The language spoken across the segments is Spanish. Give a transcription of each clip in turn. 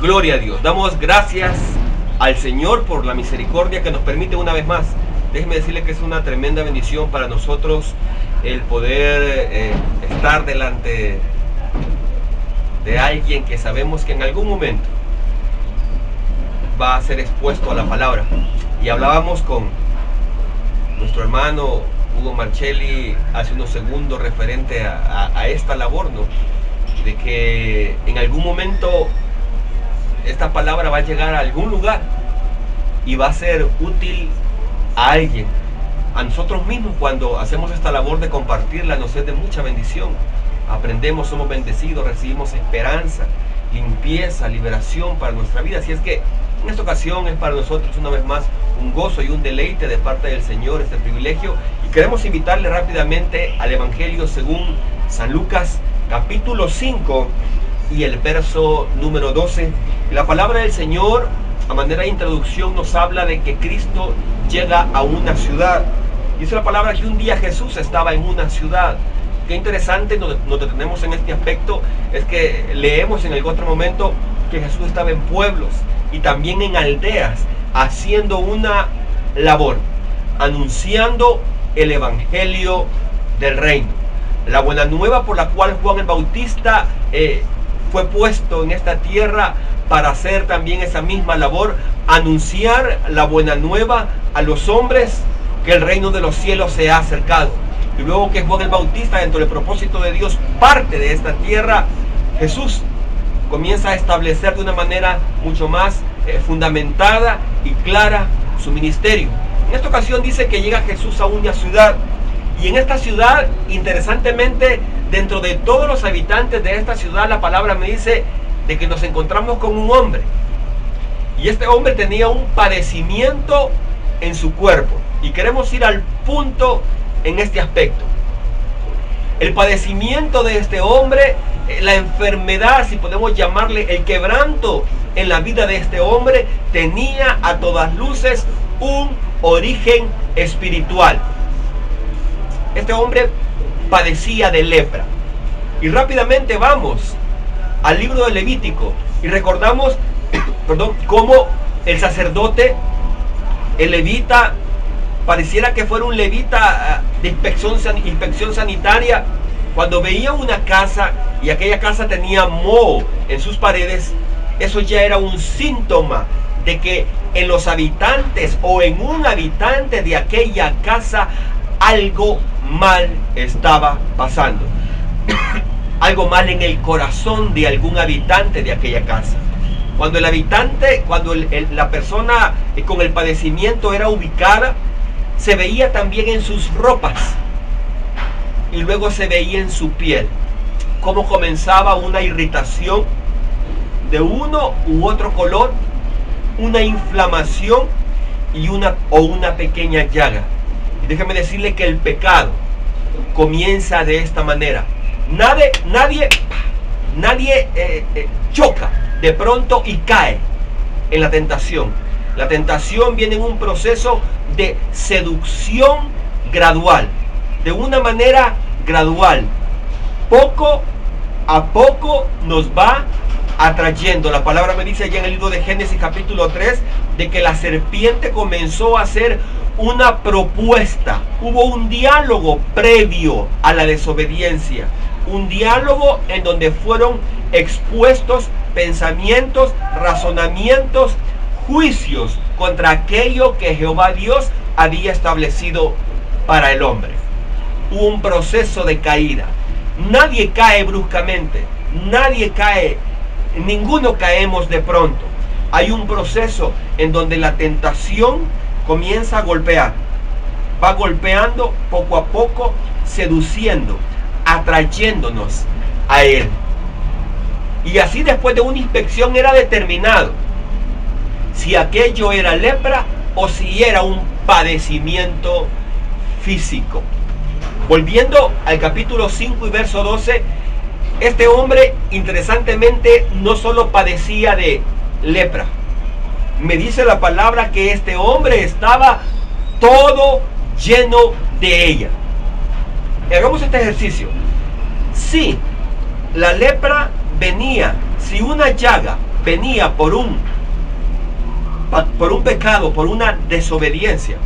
Gloria a Dios. Damos gracias al Señor por la misericordia que nos permite una vez más. Déjeme decirle que es una tremenda bendición para nosotros el poder estar delante de alguien que sabemos que en algún momento va a ser expuesto a la palabra. Y hablábamos con nuestro hermano Hugo Marchelli hace unos segundos referente a esta labor, ¿no? De que en algún momento esta palabra va a llegar a algún lugar y va a ser útil a alguien. A nosotros mismos, cuando hacemos esta labor de compartirla, nos es de mucha bendición. Aprendemos, somos bendecidos, recibimos esperanza, limpieza, liberación para nuestra vida. Así es que en esta ocasión es para nosotros una vez más un gozo y un deleite de parte del Señor, este privilegio. Y queremos invitarle rápidamente al Evangelio según San Lucas, capítulo 5 y el verso número 12. La palabra del Señor, a manera de introducción, nos habla de que Cristo llega a una ciudad. Dice la palabra que un día Jesús estaba en una ciudad. Qué interesante, nos detenemos en este aspecto, es que leemos en el otro momento que Jesús estaba en pueblos y también en aldeas, haciendo una labor, anunciando el Evangelio del reino. La buena nueva por la cual Juan el Bautista fue puesto en esta tierra para hacer también esa misma labor, anunciar la buena nueva a los hombres que el reino de los cielos se ha acercado. Y luego que Juan el Bautista, dentro del propósito de Dios, parte de esta tierra, Jesús comienza a establecer de una manera mucho más fundamentada y clara su ministerio. En esta ocasión dice que llega Jesús a una ciudad, y en esta ciudad, interesantemente, dentro de todos los habitantes de esta ciudad, la palabra me dice de que nos encontramos con un hombre, y este hombre tenía un padecimiento en su cuerpo, y queremos ir al punto en este aspecto. El padecimiento de este hombre, la enfermedad, si podemos llamarle, el quebranto en la vida de este hombre, tenía a todas luces un origen espiritual. Este hombre padecía de lepra. Y rápidamente vamos al libro de Levítico y recordamos cómo el sacerdote, el levita, pareciera que fuera un levita de inspección sanitaria, cuando veía una casa y aquella casa tenía moho en sus paredes, eso ya era un síntoma de que en los habitantes o en un habitante de aquella casa algo mal estaba pasando. Algo mal en el corazón de algún habitante de aquella casa. Cuando el habitante, la persona con el padecimiento era ubicada, se veía también en sus ropas y luego se veía en su piel cómo comenzaba una irritación de uno u otro color, una inflamación y una pequeña llaga. Y déjeme decirle que el pecado comienza de esta manera. Nadie choca de pronto y cae en la tentación. La tentación viene en un proceso de seducción gradual, de una manera gradual. Poco a poco nos va atrayendo. La palabra me dice allá en el libro de Génesis capítulo 3 de que la serpiente comenzó a hacer una propuesta. Hubo un diálogo previo a la desobediencia. Un diálogo en donde fueron expuestos pensamientos, razonamientos, juicios contra aquello que Jehová Dios había establecido para el hombre. Hubo un proceso de caída. Nadie cae bruscamente, nadie cae, ninguno caemos de pronto. Hay un proceso en donde la tentación comienza a golpear, va golpeando poco a poco, seduciendo, atrayéndonos a él. Y así, después de una inspección, era determinado si aquello era lepra o si era un padecimiento físico. Volviendo al capítulo 5 y verso 12, este hombre, interesantemente, no solo padecía de lepra. Me dice la palabra que este hombre estaba todo lleno de ella. Hagamos este ejercicio. Si la lepra venía, si una llaga venía por un pecado, por una desobediencia,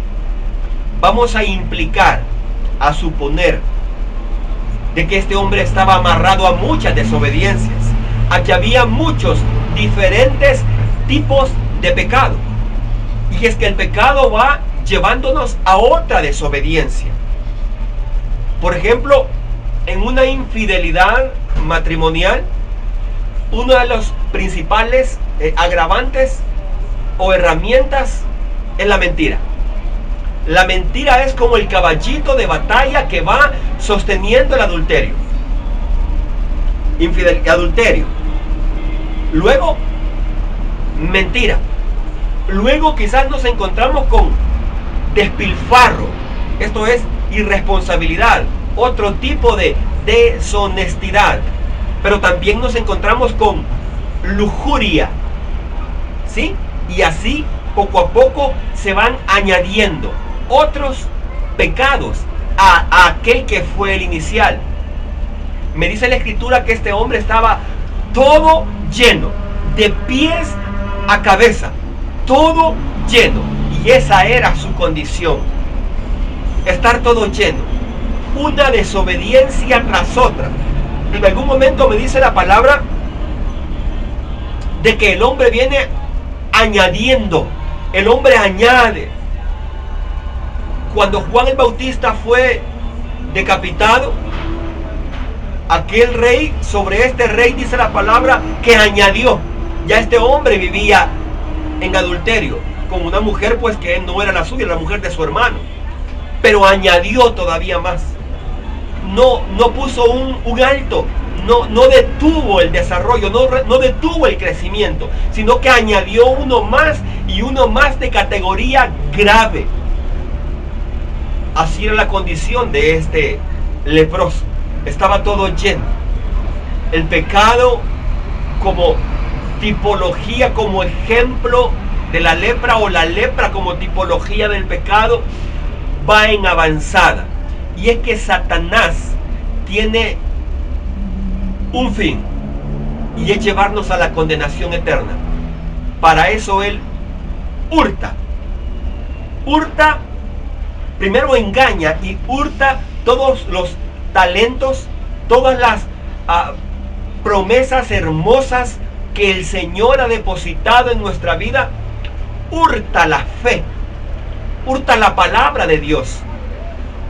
vamos a implicar, a suponer, de que este hombre estaba amarrado a muchas desobediencias, a que había muchos diferentes tipos de pecado. Y es que el pecado va llevándonos a otra desobediencia. Por ejemplo, en una infidelidad matrimonial, uno de los principales agravantes o herramientas es la mentira. La mentira es como el caballito de batalla que va sosteniendo el adulterio. Adulterio. Luego, mentira. Luego quizás nos encontramos con despilfarro. Esto es irresponsabilidad. Otro tipo de deshonestidad. Pero también nos encontramos con lujuria. ¿Sí? Y así poco a poco se van añadiendo otros pecados a aquel que fue el inicial. Me dice la escritura que este hombre estaba todo lleno, de pies a cabeza, todo lleno. Y esa era su condición, estar todo lleno, una desobediencia tras otra. En algún momento me dice la palabra de que el hombre viene añadiendo, el hombre añade. Cuando Juan el Bautista fue decapitado, aquel rey, sobre este rey dice la palabra que añadió. Ya este hombre vivía en adulterio con una mujer pues que no era la suya, la mujer de su hermano. Pero añadió todavía más. No puso un alto, no detuvo el desarrollo, no detuvo el crecimiento, sino que añadió uno más y uno más de categoría grave. Así era la condición de este leproso. Estaba todo lleno. El pecado como tipología, como ejemplo de la lepra, o la lepra como tipología del pecado, va en avanzada. Y es que Satanás tiene un fin, y es llevarnos a la condenación eterna. Para eso él hurta, primero engaña y hurta todos los talentos, todas las promesas hermosas que el Señor ha depositado en nuestra vida. Hurta la fe, hurta la palabra de Dios,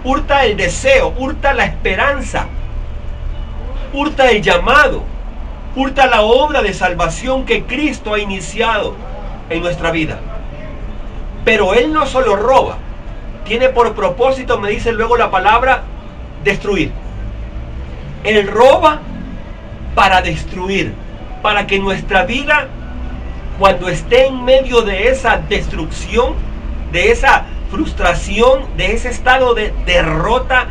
hurta el deseo, hurta la esperanza, hurta el llamado, hurta la obra de salvación que Cristo ha iniciado en nuestra vida. Pero Él no solo roba, tiene por propósito, me dice luego la palabra, destruir. Él roba para destruir, para que nuestra vida, cuando esté en medio de esa destrucción, de esa frustración, de ese estado de derrota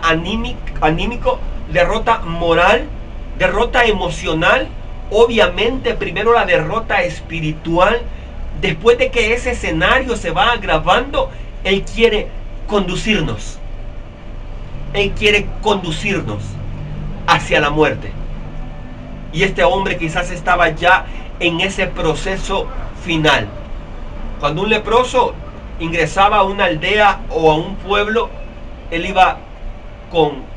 anímico, derrota moral, derrota emocional, obviamente primero la derrota espiritual. Después de que ese escenario se va agravando, Él quiere conducirnos. Él quiere conducirnos hacia la muerte. Y este hombre quizás estaba ya en ese proceso final. Cuando un leproso ingresaba a una aldea o a un pueblo, él iba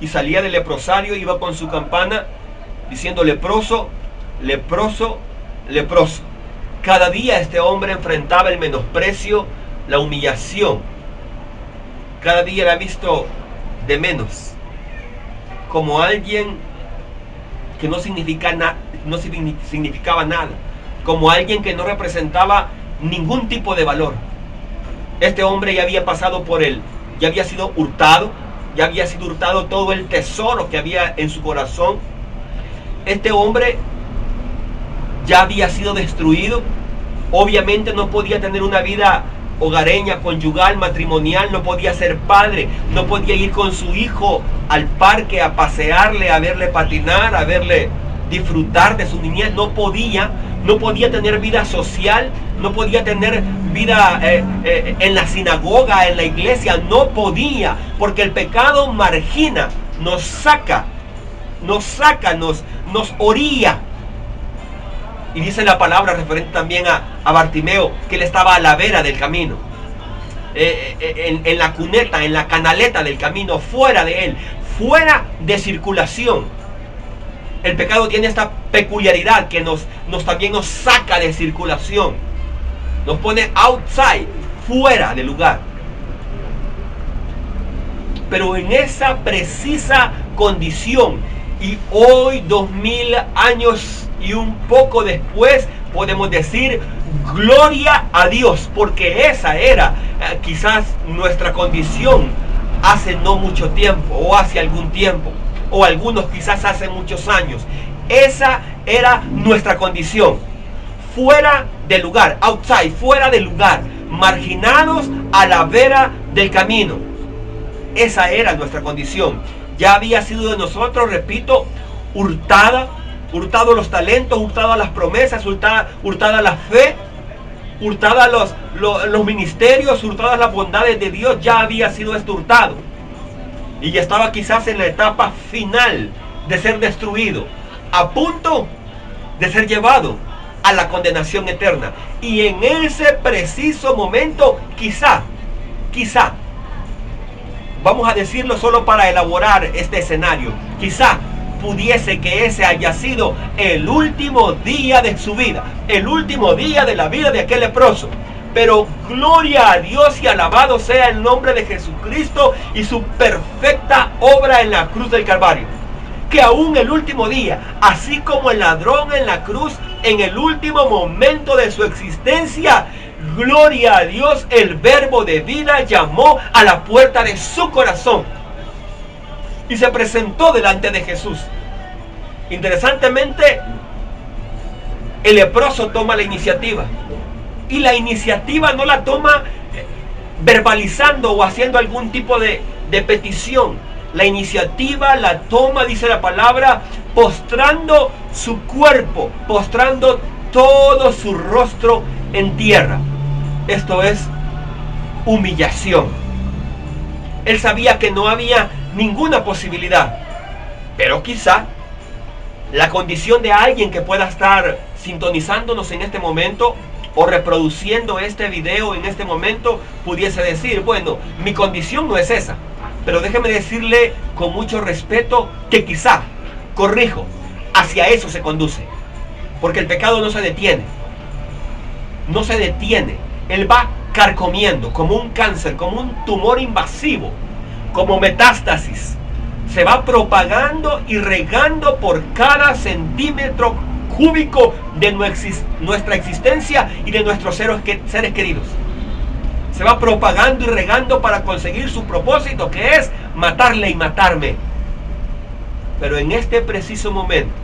y salía del leprosario, iba con su campana diciendo: leproso, leproso, leproso. Cada día este hombre enfrentaba el menosprecio, la humillación. Cada día era visto de menos, como alguien que no significaba nada, como alguien que no representaba ningún tipo de valor. Este hombre ya había pasado por él, ya había sido hurtado todo el tesoro que había en su corazón. Este hombre ya había sido destruido. Obviamente no podía tener una vida hogareña, conyugal, matrimonial, no podía ser padre, no podía ir con su hijo al parque a pasearle, a verle patinar, a verle disfrutar de su niñez. No podía tener vida social, no podía tener vida en la sinagoga, en la iglesia, no podía, porque el pecado margina, nos orilla. Y dice la palabra referente también a Bartimeo, que él estaba a la vera del camino, en la cuneta, en la canaleta del camino, fuera de él, fuera de circulación. El pecado tiene esta peculiaridad que también nos saca de circulación, nos pone outside, fuera del lugar. Pero en esa precisa condición, y hoy 2000 años y un poco después, podemos decir gloria a Dios, porque esa era quizás nuestra condición hace no mucho tiempo, o hace algún tiempo, o algunos quizás hace muchos años. Esa era nuestra condición, fuera del lugar, outside, fuera del lugar, marginados a la vera del camino. Esa era nuestra condición. Ya había sido de nosotros, repito, hurtado los talentos, hurtado las promesas, hurtada la fe, hurtada los ministerios, hurtadas las bondades de Dios. Ya había sido esto hurtado. Y ya estaba quizás en la etapa final de ser destruido, a punto de ser llevado a la condenación eterna. Y en ese preciso momento, quizá, vamos a decirlo solo para elaborar este escenario, quizá pudiese que ese haya sido el último día de su vida, el último día de la vida de aquel leproso. Pero gloria a Dios y alabado sea el nombre de Jesucristo y su perfecta obra en la cruz del Calvario. Que aún el último día, así como el ladrón en la cruz, en el último momento de su existencia, gloria a Dios, el verbo de vida llamó a la puerta de su corazón y se presentó delante de Jesús. Interesantemente, el leproso toma la iniciativa, y la iniciativa no la toma verbalizando o haciendo algún tipo de petición. La iniciativa la toma, dice la palabra, postrando su cuerpo, postrando todo su rostro en tierra. Esto es humillación. Él sabía que no había ninguna posibilidad, pero quizá la condición de alguien que pueda estar sintonizándonos en este momento o reproduciendo este video en este momento pudiese decir, bueno, mi condición no es esa, pero déjeme decirle con mucho respeto que quizá, corrijo, hacia eso se conduce, porque el pecado no se detiene, no se detiene. Él va carcomiendo como un cáncer, como un tumor invasivo, como metástasis. Se va propagando y regando por cada centímetro cúbico de nuestra existencia y de nuestros seres queridos. Se va propagando y regando para conseguir su propósito, que es matarle y matarme. Pero en este preciso momento,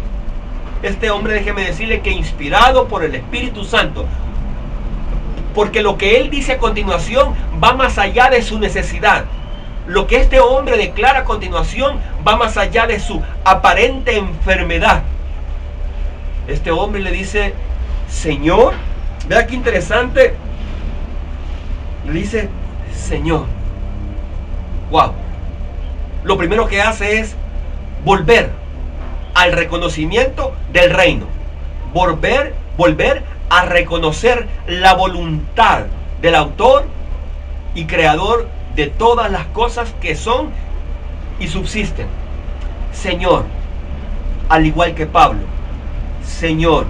este hombre, déjeme decirle que inspirado por el Espíritu Santo, porque lo que él dice a continuación va más allá de su necesidad. Lo que este hombre declara a continuación va más allá de su aparente enfermedad. Este hombre le dice, Señor, vea qué interesante, le dice, Señor. Wow. Lo primero que hace es volver al reconocimiento del reino. Volver a reconocer la voluntad del autor y creador de todas las cosas que son y subsisten. Señor, al igual que Pablo, Señor,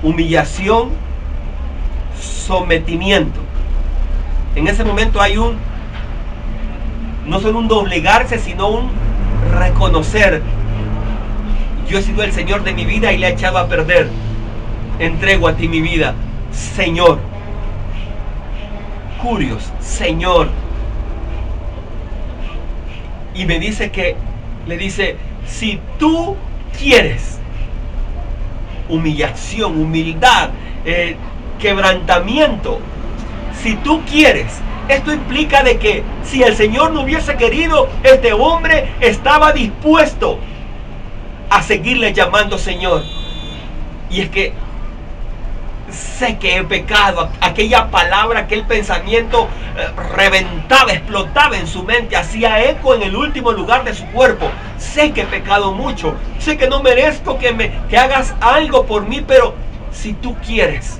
humillación, sometimiento. En ese momento hay no solo un doblegarse, sino un reconocer: yo he sido el Señor de mi vida y le he echado a perder. Entrego a ti mi vida, Señor. Curios, Señor. Y me dice le dice, si tú quieres, humillación, humildad, quebrantamiento, si tú quieres. Esto implica de que si el Señor no hubiese querido, este hombre estaba dispuesto a seguirle llamando Señor. Y es que sé que he pecado. Aquella palabra, aquel pensamiento reventaba, explotaba en su mente, hacía eco en el último lugar de su cuerpo. Sé que he pecado mucho, sé que no merezco que hagas algo por mí, pero si tú quieres.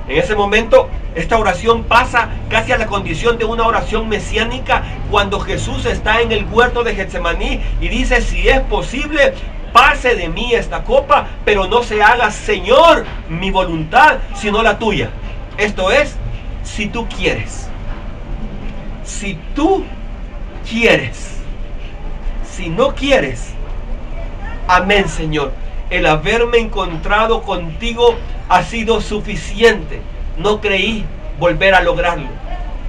En ese momento, esta oración pasa casi a la condición de una oración mesiánica, cuando Jesús está en el huerto de Getsemaní y dice: si es posible, pase de mí esta copa, pero no se haga, Señor, mi voluntad, sino la tuya. Esto es, si tú quieres. Si tú quieres. Si no quieres, amén, Señor. El haberme encontrado contigo ha sido suficiente. No creí volver a lograrlo.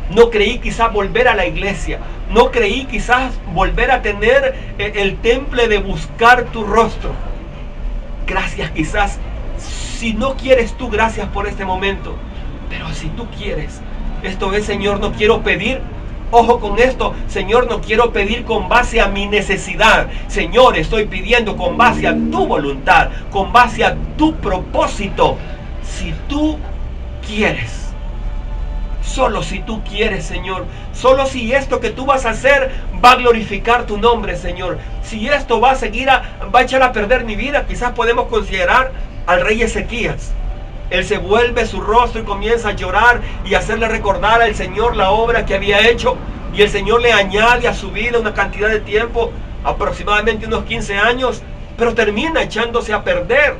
No creí quizás volver a la iglesia. No creí quizás volver a tener el temple de buscar tu rostro. Gracias quizás. Si no quieres tú, gracias por este momento. Pero si tú quieres, esto es, Señor, no quiero pedir. Ojo con esto, Señor, no quiero pedir con base a mi necesidad. Señor, estoy pidiendo con base a tu voluntad, con base a tu propósito. Si tú quieres. Solo si tú quieres, Señor. Solo si esto que tú vas a hacer va a glorificar tu nombre, Señor. Si esto va a echar a perder mi vida, quizás podemos considerar al rey Ezequías. Él se vuelve su rostro y comienza a llorar y hacerle recordar al Señor la obra que había hecho. Y el Señor le añade a su vida una cantidad de tiempo, aproximadamente unos 15 años, pero termina echándose a perder.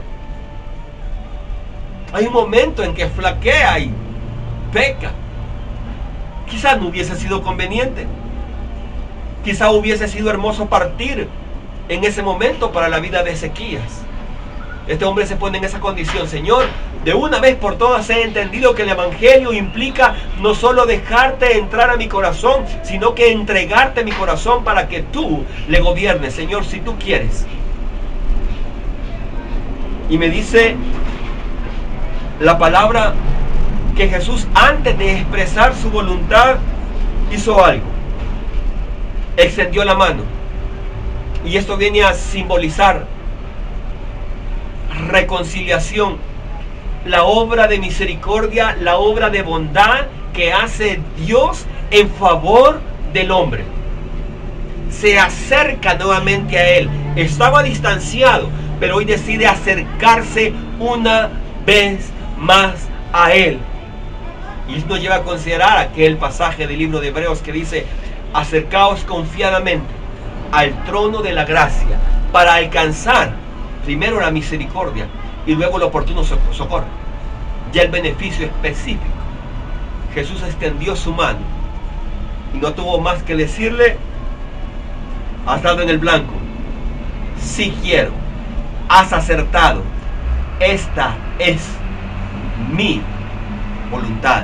Hay un momento en que flaquea y peca. Quizás no hubiese sido conveniente. Quizás hubiese sido hermoso partir en ese momento para la vida de Ezequías. Este hombre se pone en esa condición: Señor, de una vez por todas he entendido que el evangelio implica no solo dejarte entrar a mi corazón, sino que entregarte mi corazón para que tú le gobiernes, Señor, si tú quieres. Y me dice la palabra que Jesús, antes de expresar su voluntad, hizo algo. Extendió la mano. Y esto viene a simbolizar reconciliación, la obra de misericordia, la obra de bondad que hace Dios en favor del hombre. Se acerca nuevamente a él. Estaba distanciado, pero hoy decide acercarse una vez más a él. Y esto nos lleva a considerar aquel pasaje del libro de Hebreos que dice: acercaos confiadamente al trono de la gracia para alcanzar primero la misericordia y luego el oportuno socorro. Ya el beneficio específico. Jesús extendió su mano y no tuvo más que decirle: has dado en el blanco, sí quiero, has acertado, esta es mi voluntad.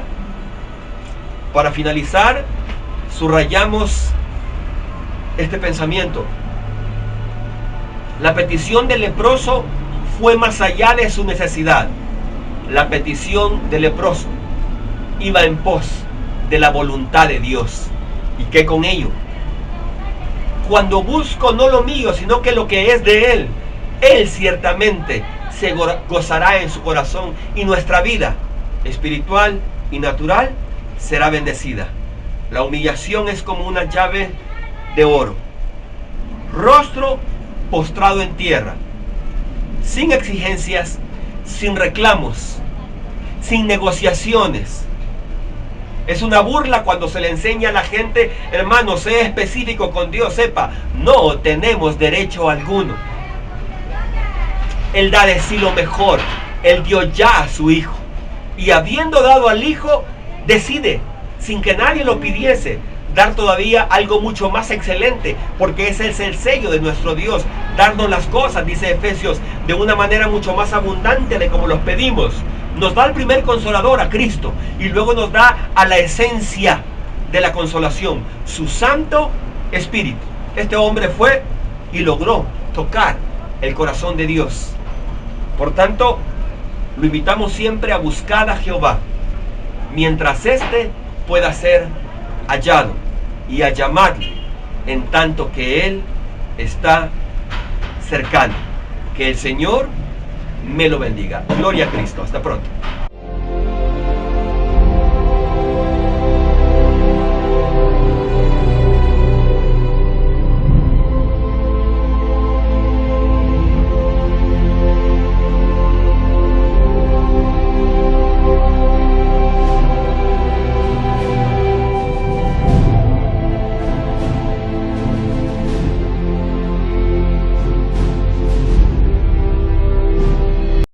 Para finalizar, subrayamos este pensamiento. La petición del leproso fue más allá de su necesidad. La petición del leproso iba en pos de la voluntad de Dios. ¿Y qué con ello? Cuando busco no lo mío, sino que lo que es de Él, Él ciertamente se gozará en su corazón, y nuestra vida espiritual y natural será bendecida. La humillación es como una llave de oro. Rostro postrado en tierra, sin exigencias, sin reclamos, sin negociaciones. Es una burla cuando se le enseña a la gente: hermano, sea específico con Dios, sepa, no tenemos derecho alguno. Él da de sí lo mejor. Él dio ya a su Hijo, y habiendo dado al Hijo, decide, sin que nadie lo pidiese, dar todavía algo mucho más excelente, porque ese es el sello de nuestro Dios, darnos las cosas, dice Efesios, de una manera mucho más abundante de como los pedimos. Nos da el primer consolador, a Cristo, y luego nos da a la esencia de la consolación, su Santo Espíritu. Este hombre fue y logró tocar el corazón de Dios. Por tanto, lo invitamos siempre a buscar a Jehová, mientras éste pueda ser hallado, y a llamarle en tanto que Él está cercano. Que el Señor me lo bendiga. Gloria a Cristo. Hasta pronto.